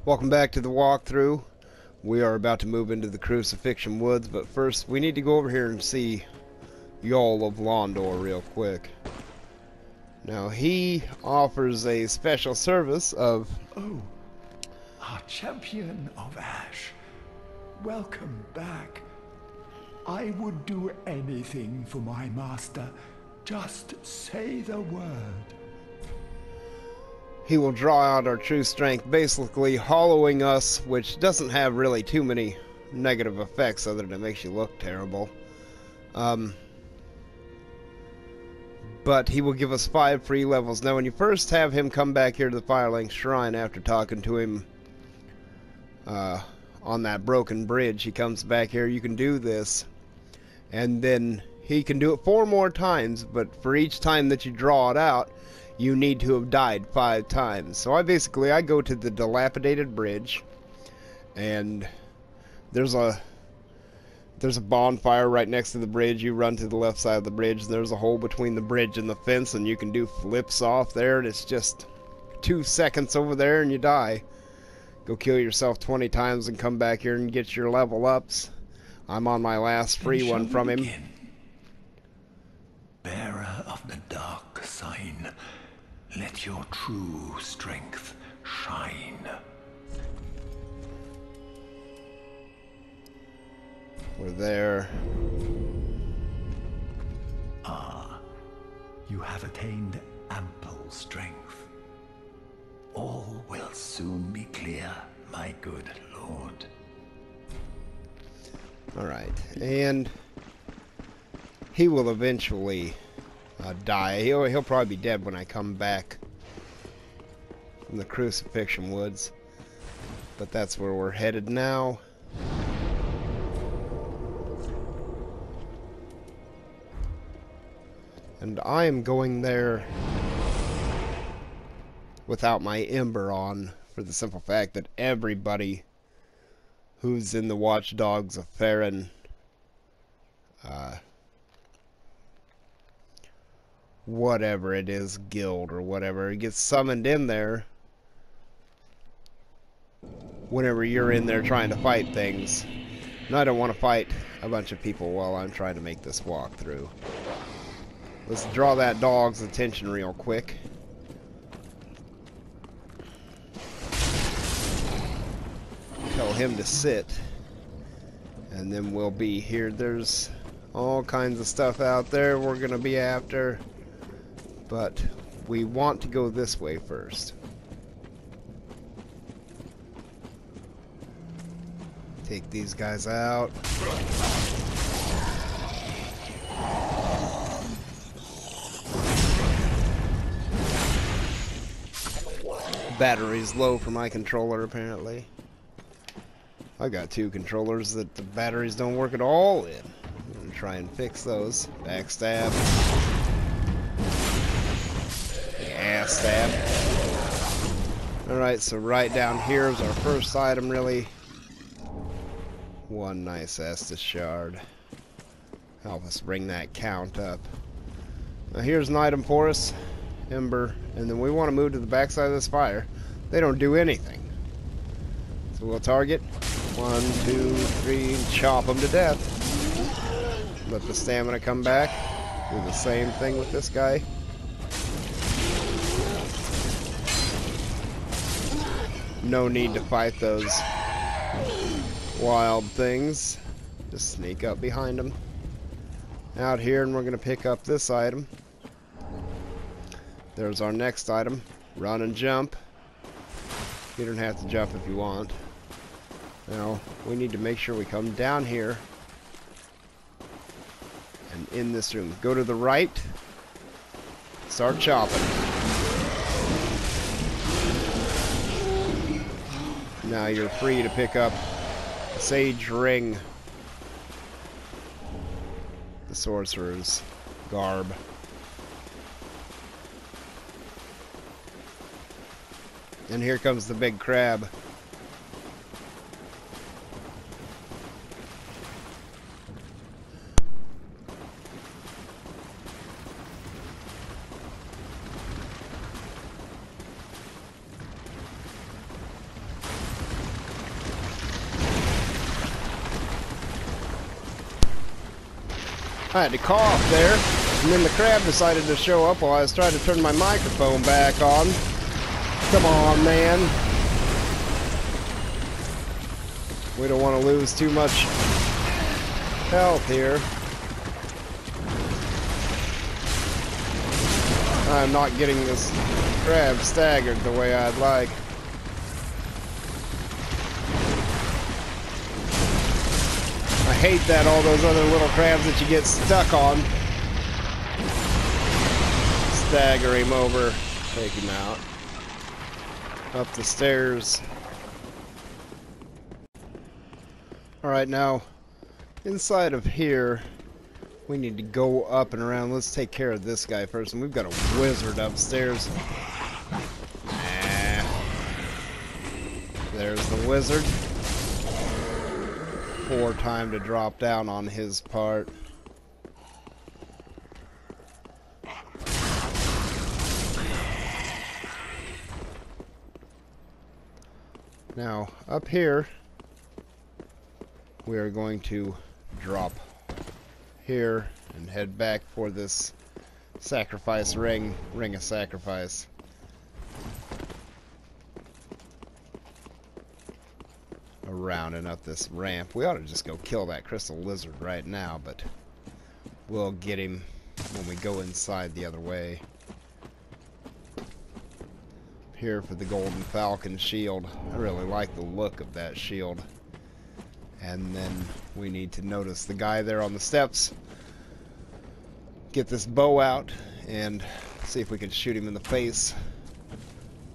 Welcome back to the walkthrough. We are about to move into the Crucifixion woods, but first we need to go over here and see Yoel of Londor real quick. Now he offers a special service of... Oh, our champion of Ash. Welcome back. I would do anything for my master. Just say the word. He will draw out our true strength, basically hollowing us, which doesn't have really too many negative effects other than it makes you look terrible. But he will give us 5 free levels. Now when you first have him come back here to the Firelink Shrine after talking to him on that broken bridge, he comes back here, you can do this. And then he can do it 4 more times, but for each time that you draw it out, you need to have died 5 times. So I go to the dilapidated bridge, and there's a bonfire right next to the bridge. You run to the left side of the bridge. There's a hole between the bridge and the fence, and you can do flips off there, and it's just 2 seconds over there and you die. Go kill yourself 20 times and come back here and get your level ups. I'm on my last free one from him. Bearer of the dark sign, let your true strength shine. We're there. Ah, you have attained ample strength. All will soon be clear, my good lord. Alright, and he will eventually die. He'll probably be dead when I come back from the Crucifixion woods. But that's where we're headed now. And I am going there without my Ember on, for the simple fact that everybody who's in the Watchdogs of Farron whatever it is, guild or whatever, it gets summoned in there whenever you're in there trying to fight things. And I don't want to fight a bunch of people while I'm trying to make this walkthrough. Let's draw that dog's attention real quick. Tell him to sit. And then we'll be here. There's all kinds of stuff out there we're going to be after. But we want to go this way first. Take these guys out. Battery's low for my controller, apparently. I got 2 controllers that the batteries don't work at all in. I'm gonna try and fix those. Backstab. Ass stab. Alright, so right down here is our first item, really. 1 nice Estus shard. Help us bring that count up. Now here's an item for us. Ember. And then we want to move to the backside of this fire. They don't do anything. So we'll target. 1, 2, 3, chop them to death. Let the stamina come back. Do the same thing with this guy. No need to fight those wild things. Just sneak up behind them. Out here, and we're going to pick up this item. There's our next item. Run and jump. You don't have to jump if you want. Now, we need to make sure we come down here and in this room. Go to the right. Start chopping. Now you're free to pick up a Sage Ring. The Sorcerer's garb. And here comes the big crab. I had to cough there, and then the crab decided to show up while I was trying to turn my microphone back on. Come on, man. We don't want to lose too much health here. I'm not getting this crab staggered the way I'd like. I hate that all those other little crabs that you get stuck on. Stagger him over. Take him out. Up the stairs. Alright, now, inside of here, we need to go up and around. Let's take care of this guy first. And we've got a wizard upstairs. There's the wizard. Poor time to drop down on his part. Now, up here, we are going to drop here and head back for this sacrifice ring of sacrifice. Around and up this ramp. We ought to just go kill that crystal lizard right now, but we'll get him when we go inside the other way. Here for the golden falcon shield. I really like the look of that shield. And then we need to notice the guy there on the steps. Get this bow out and see if we can shoot him in the face.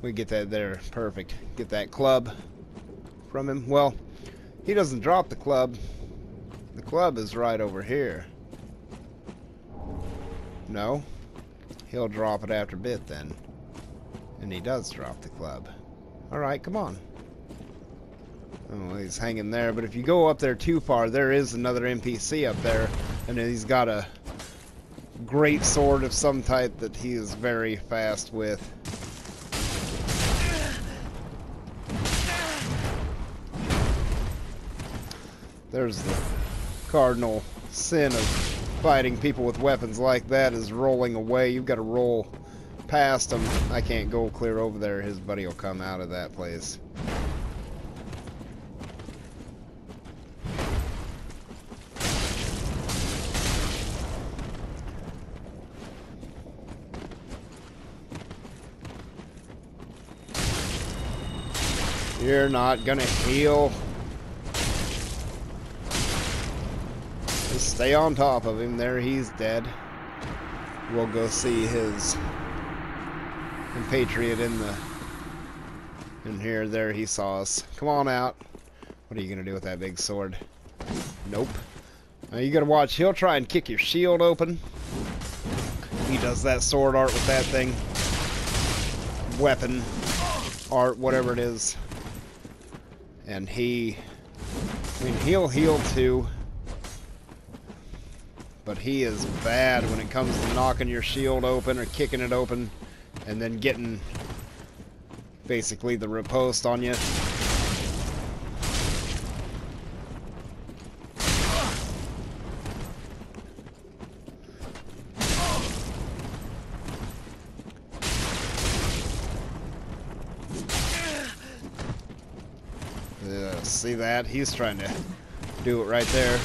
We get that there. Perfect. Get that club from him. Well, he doesn't drop the club. The club is right over here. No. He'll drop it after a bit then. And he does drop the club. Alright, come on. Oh, he's hanging there, but if you go up there too far, there is another NPC up there, and he's got a great sword of some type that he is very fast with. There's the cardinal sin of fighting people with weapons like that, is rolling away. You've got to roll past him. I can't go clear over there. His buddy will come out of that place. You're not gonna heal. Just stay on top of him. There, he's dead. We'll go see his compatriot in here. There, he saw us. Come on out. What are you gonna do with that big sword? Nope. Now you gotta watch. He'll try and kick your shield open. He does that sword art with that thing. Weapon art, whatever it is. And I mean, he'll heal too. But he is bad when it comes to knocking your shield open or kicking it open and then getting basically the riposte on you. See that? He's trying to do it right there.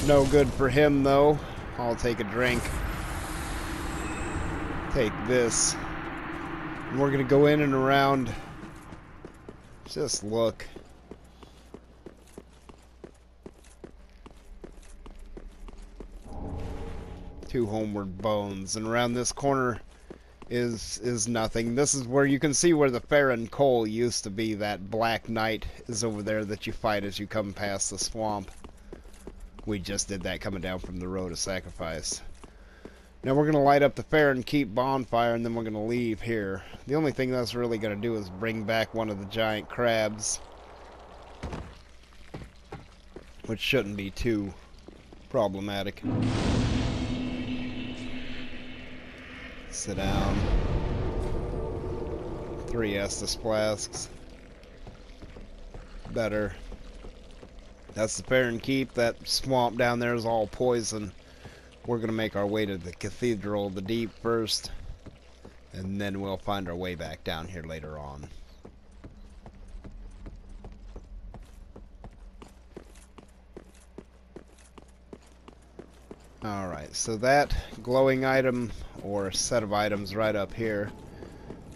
No good for him, though. I'll take a drink. Take this. And we're going to go in and around. Just look. Two homeward bones. And around this corner is nothing. This is where you can see where the Farron Coal used to be. That black knight is over there that you fight as you come past the swamp. We just did that coming down from the road of sacrifice. Now we're going to light up the Farron Keep bonfire and then we're going to leave here. The only thing that's really going to do is bring back one of the giant crabs, which shouldn't be too problematic. Sit down. 3 Estus flasks. Better. That's the Farron Keep. That swamp down there is all poison. we're going to make our way to the Cathedral of the Deep first, and then we'll find our way back down here later on. Alright, so that glowing item, or set of items right up here,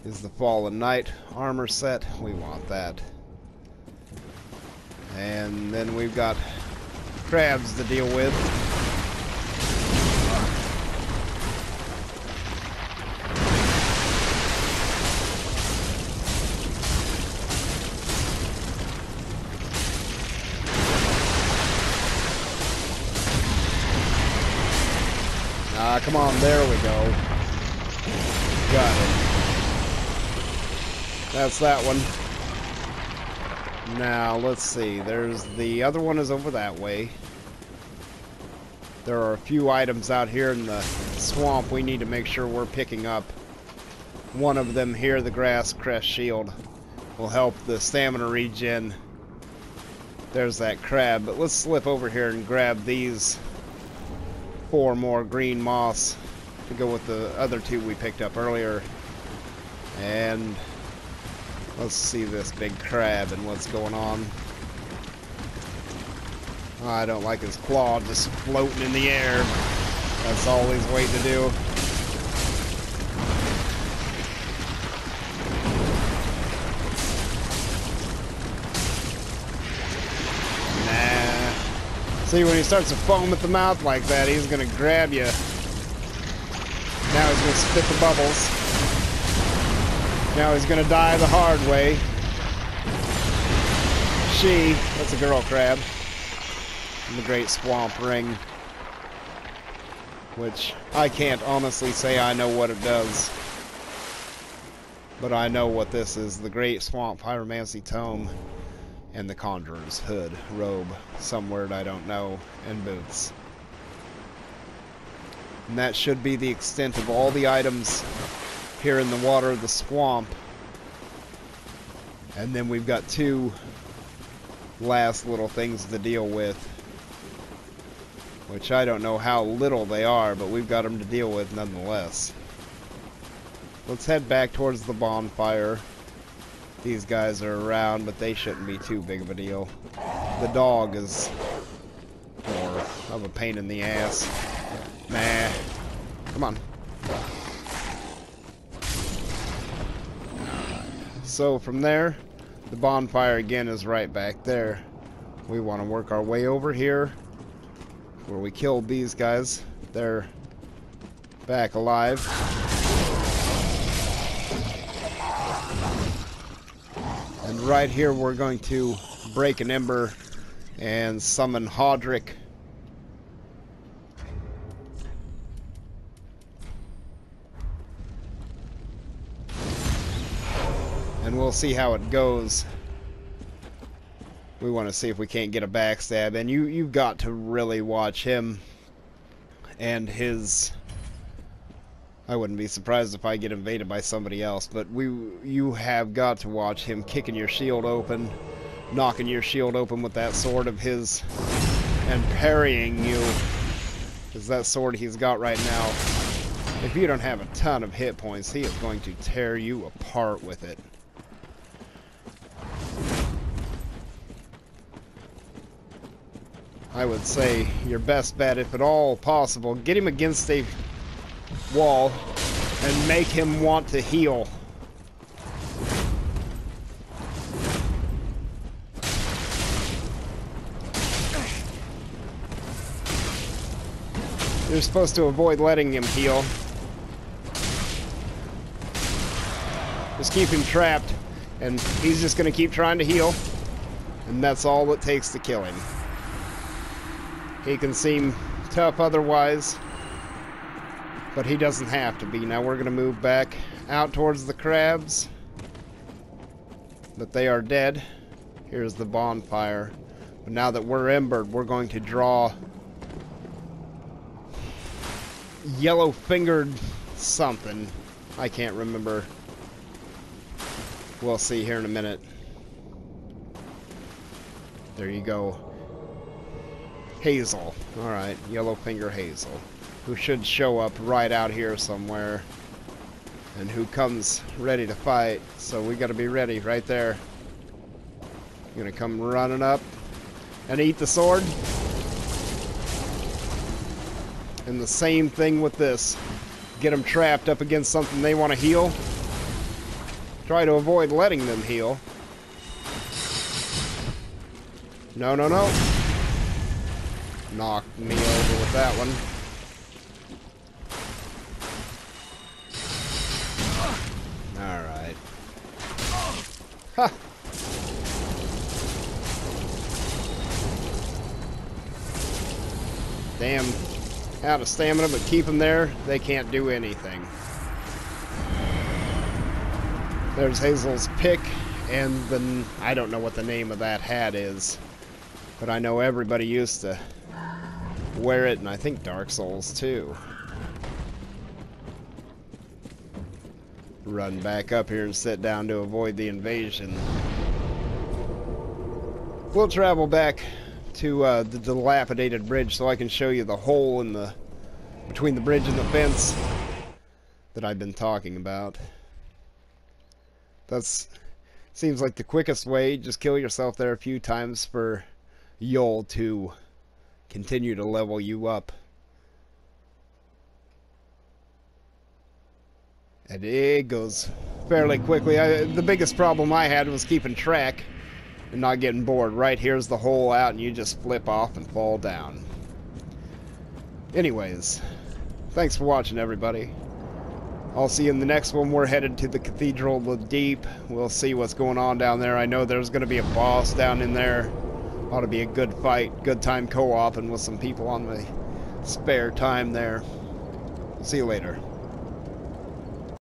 is the Fallen Knight armor set. We want that. And then we've got crabs to deal with. Ah, come on, there we go. Got it. That's that one. Now, let's see. There's the other one is over that way. There are a few items out here in the swamp we need to make sure we're picking up. One of them here, the Grass Crest Shield, will help the stamina regen. There's that crab, but let's slip over here and grab these 4 more green moss to go with the other 2 we picked up earlier. And let's see this big crab and what's going on. Oh, I don't like his claw just floating in the air. That's all he's waiting to do. Nah. See, when he starts to foam at the mouth like that, he's gonna grab you. Now he's gonna spit the bubbles. Now he's gonna die the hard way. That's a girl crab. In the Great Swamp Ring. Which I can't honestly say I know what it does. But I know what this is. The Great Swamp Pyromancy Tome. And the Conjurer's hood, robe, some word I don't know, and boots. And that should be the extent of all the items here in the water of the swamp. And then we've got 2 last little things to deal with, which I don't know how little they are, but we've got them to deal with nonetheless. Let's head back towards the bonfire. These guys are around, but they shouldn't be too big of a deal. The dog is more of a pain in the ass. Nah. Come on. So from there, the bonfire again is right back there. We want to work our way over here where we killed these guys. They're back alive. And right here we're going to break an ember and summon Hodrick. And we'll see how it goes. We want to see if we can't get a backstab. And you've got to really watch him and his... I wouldn't be surprised if I get invaded by somebody else, but you have got to watch him kicking your shield open, knocking your shield open with that sword of his, and parrying you. Because that sword he's got right now, if you don't have a ton of hit points, he is going to tear you apart with it. I would say your best bet, if at all possible, get him against a wall and make him want to heal. You're supposed to avoid letting him heal. Just keep him trapped, and he's just going to keep trying to heal, and that's all it takes to kill him. He can seem tough otherwise, but he doesn't have to be. Now we're going to move back out towards the crabs, but they are dead. Here's the bonfire. But now that we're embered, we're going to draw yellow-fingered something. I can't remember. We'll see here in a minute. There you go. Hazel. Alright, yellow finger hazel. who should show up right out here somewhere, and who comes ready to fight. So we gotta be ready right there. Gonna come running up and eat the sword. And the same thing with this. Get them trapped up against something they want to heal. Try to avoid letting them heal. No, no, no. Knocked me over with that one. Alright. Ha! Damn. Out of stamina, but keep them there. They can't do anything. There's Hazel's pick, and then I don't know what the name of that hat is, but I know everybody used to wear it, and I think Dark Souls too. Run back up here and sit down to avoid the invasion. We'll travel back to the dilapidated bridge so I can show you the hole in the between the bridge and the fence that I've been talking about. That's seems like the quickest way. Just kill yourself there a few times for Yol to continue to level you up. And it goes fairly quickly. The biggest problem I had was keeping track and not getting bored. Right here's the hole out and you just flip off and fall down. Anyways, thanks for watching, everybody. I'll see you in the next one. We're headed to the Cathedral of the Deep. We'll see what's going on down there. I know there's going to be a boss down in there. Ought to be a good fight, good time co-oping with some people on my spare time there. See you later.